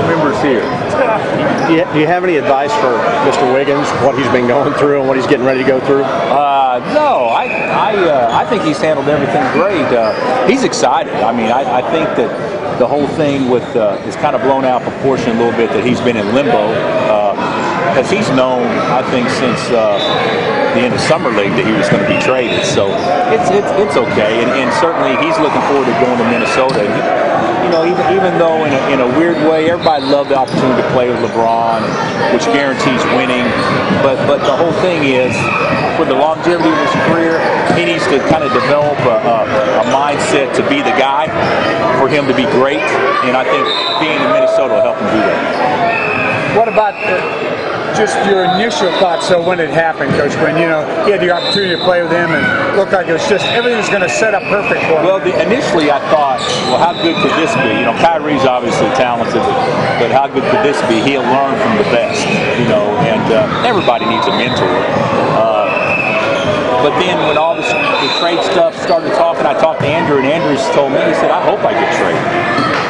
members here. Do you have any advice for Mr. Wiggins, what he's been going through and what he's getting ready to go through? No, I think he's handled everything great. He's excited. I mean, I think that the whole thing with is kind of blown out proportion a little bit that he's been in limbo because he's known, I think, since the end of summer league that he was going to be traded. So it's okay, and certainly he's looking forward to going to Minnesota. You know, even though in a weird way, everybody loved the opportunity to play with LeBron, which guarantees winning. But the whole thing is, for the longevity of his career, he needs to kind of develop a mindset to be the guy, for him to be great. And I think being in Minnesota will help him do that. What about just your initial thoughts, so when it happened, Coach Quinn, you know, you had the opportunity to play with him and it looked like it was just, everything's going to set up perfect for him. Well, initially I thought, well, how good could this be? You know, Kyrie's obviously talented, but how good could this be? He'll learn from the best, you know, and everybody needs a mentor. But then when all the trade stuff started talking, I talked to Andrew, and Andrew's told me, he said, I hope I get traded.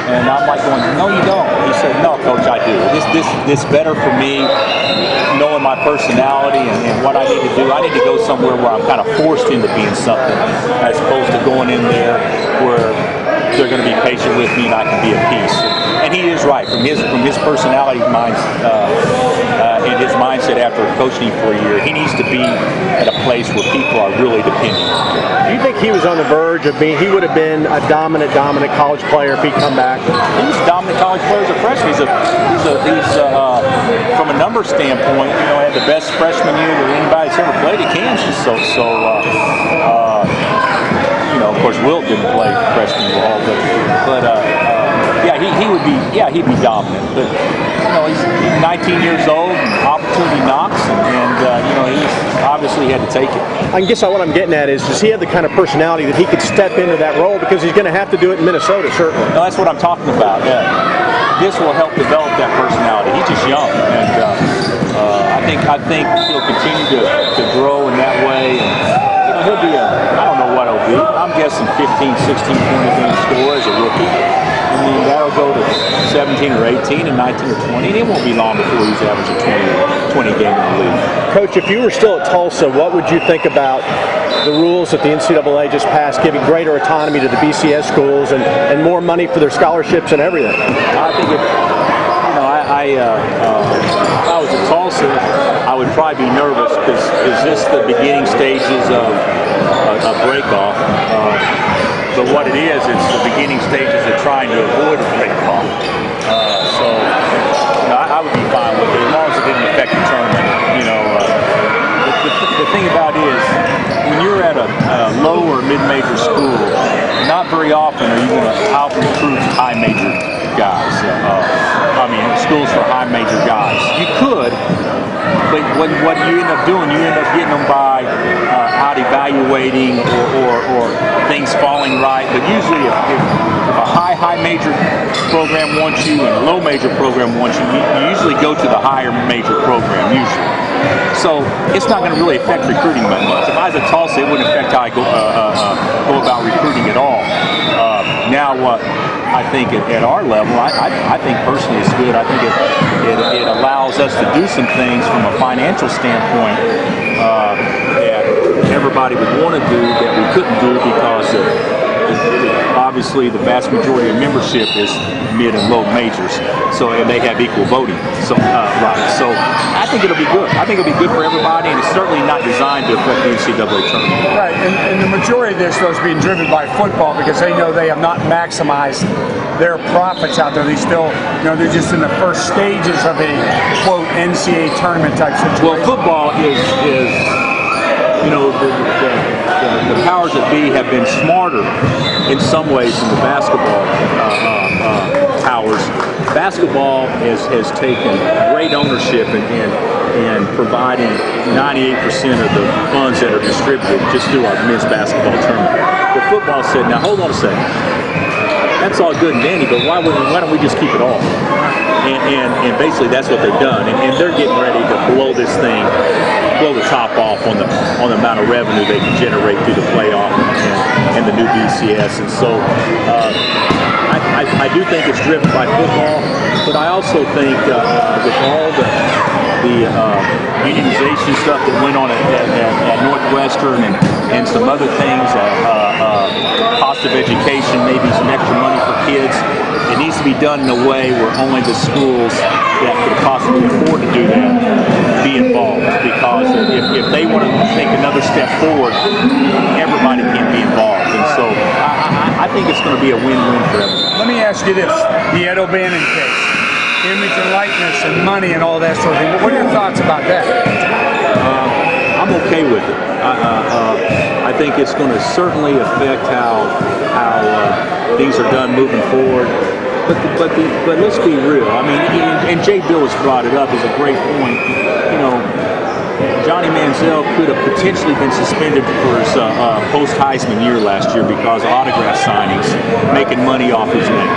And I'm like going, no, you don't. He said, no, Coach, I do. This better for me, knowing my personality and what I need to do. I need to go somewhere where I'm kind of forced into being something, as opposed to going in there where they're going to be patient with me and I can be at peace. And he is right. From his personality and his mindset after coaching for a year, he needs to be at a place where people are really depending on him. Do you think he was on the verge of being, he would have been a dominant college player if he'd come back? He was a dominant college player as a freshman. He's from a number standpoint, you know, had the best freshman year that anybody's ever played at Kansas. You know, of course, Wilt didn't play freshman ball, but yeah, he'd be dominant. But you know, he's 19 years old, and opportunity knocks, and you know, he's obviously had to take it. I guess what I'm getting at is, does he have the kind of personality that he could step into that role, because he's going to have to do it in Minnesota, certainly? No, that's what I'm talking about. Yeah. This will help develop that personality. He's just young, and I think he'll continue to grow in that way. And, you know, he'll be I don't know what he'll be. I'm guessing 15, 16 point a game scorer as a rookie. I mean, that'll go to 17 or 18 and 19 or 20, and it won't be long before he's averaging 20 game in the league. Coach, if you were still at Tulsa, what would you think about the rules that the NCAA just passed, giving greater autonomy to the BCS schools and more money for their scholarships and everything? I think if I was at Tulsa, I would probably be nervous, because is this the beginning stages of a break-off? But what it is, it's the beginning stages of trying to avoid a break-off. So you know, I would be fine with it, as long as it didn't affect the tournament. You know, the thing about it is, when you're at a low or mid-major school, not very often are you going to out-recruit high-major guys. I mean, schools for high-major guys. You could, but what you end up doing, you end up getting them by out-evaluating or things falling right. But usually, if a high major program wants you and a low major program wants you, you usually go to the higher major program, usually. So it's not going to really affect recruiting that much. If I was at Tulsa, it wouldn't affect how I go about recruiting at all. Now, I think at our level, I think personally it's good. I think it allows us to do some things from a financial standpoint that everybody would want to do that we couldn't do, because obviously the vast majority of membership is mid and low majors, and they have equal voting. So I think it'll be good. I think it'll be good for everybody, and it's certainly not designed to affect the NCAA tournament. Right, and the majority of this though is being driven by football, because they know they have not maximized their profits out there. They still, you know, they're just in the first stages of a quote NCAA tournament type situation. Well, football is you know, the powers that be have been smarter in some ways than the basketball powers. Basketball has taken great ownership in providing 98% of the funds that are distributed just through our men's basketball tournament. But football said, now hold on a second. That's all good and dandy, but why don't we just keep it all? and basically that's what they've done, and they're getting ready to blow this thing, blow the top off on the amount of revenue they can generate through the playoff and the new BCS. And so I do think it's driven by football, but I also think with all the unionization stuff that went on at Northwestern and some other things, cost of education, maybe some extra money for kids, it needs to be done in a way where only the schools that could possibly afford to do that be involved. Because if they want to take another step forward, everybody can be involved. And so I think it's going to be a win-win for everybody. Let me ask you this, the Ed O'Bannon case, image and likeness and money and all that sort of thing. What are your thoughts about that? I'm okay with it. I think it's going to certainly affect how things are done moving forward. But let's be real. I mean, and Jay Billis brought it up as a great point. You know, Johnny Manziel could have potentially been suspended for his post-Heisman year last year because of autograph signings, making money off his name.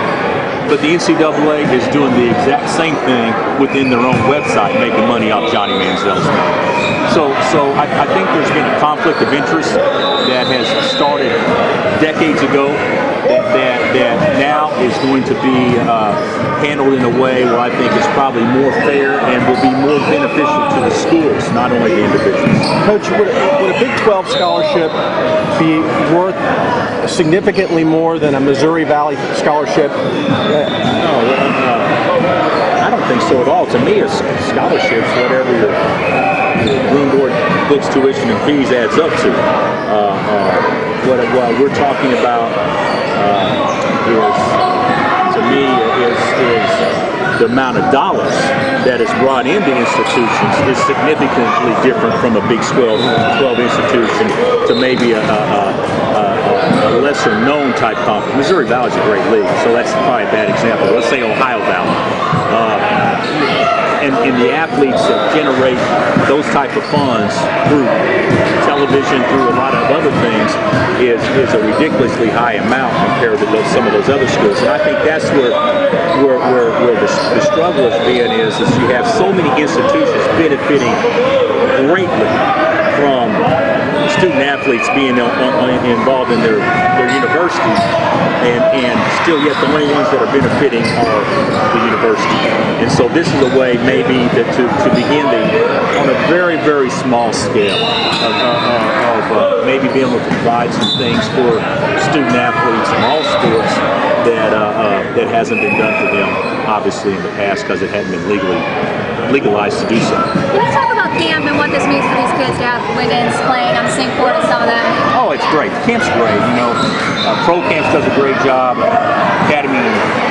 But the NCAA is doing the exact same thing within their own website, making money off Johnny Manziel's name. So I think there's been a conflict of interest that has started decades ago that now is going to be handled in a way where I think is probably more fair and will be more beneficial to the schools, not only the individuals. Coach, would a Big 12 scholarship be worth significantly more than a Missouri Valley scholarship? No, I don't think so at all. To me, a scholarship's whatever your room, board, books, tuition, and fees adds up to. What we're talking about is the amount of dollars that is brought into institutions is significantly different from a Big 12 institution to maybe a lesser known type conference. Missouri Valley is a great league, so that's probably a bad example. Let's say Ohio Valley. And the athletes that generate those type of funds through television, through a lot of other things, is a ridiculously high amount compared to some of those other schools. And I think that's where the struggle has been is you have so many institutions benefiting greatly from student athletes being involved in their universities, and still yet the only ones that are benefiting are the university. And so this is a way maybe to begin on a very, very small scale of maybe being able to provide some things for student athletes in all sports that hasn't been done for them, obviously, in the past because it hadn't been legalized to do so. Can you talk about camp and what this means for these kids to have Wiggins playing on the same court as some of them? Oh, it's great. Camp's great. You know, Pro Camps does a great job. Academy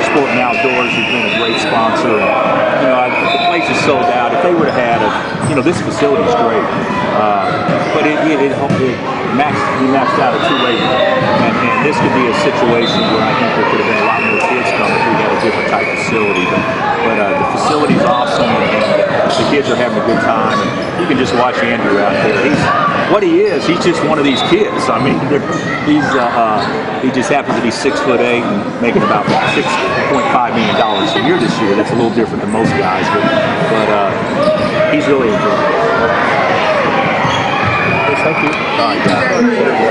Sport and Outdoors has been a great sponsor. You know, the place is sold out. If they would have had this facility is great, but it maxed out at 2 acres, and this could be a situation where I think there could have been a lot more kids come if we had a different type facility. But the facility is awesome, and the kids are having a good time. And you can just watch Andrew out there. He's just one of these kids. I mean, he just happens to be 6'8" and making about $6.5 million a year this year. That's a little different than most guys, but he's really enjoying it. Thank you. All right, guys.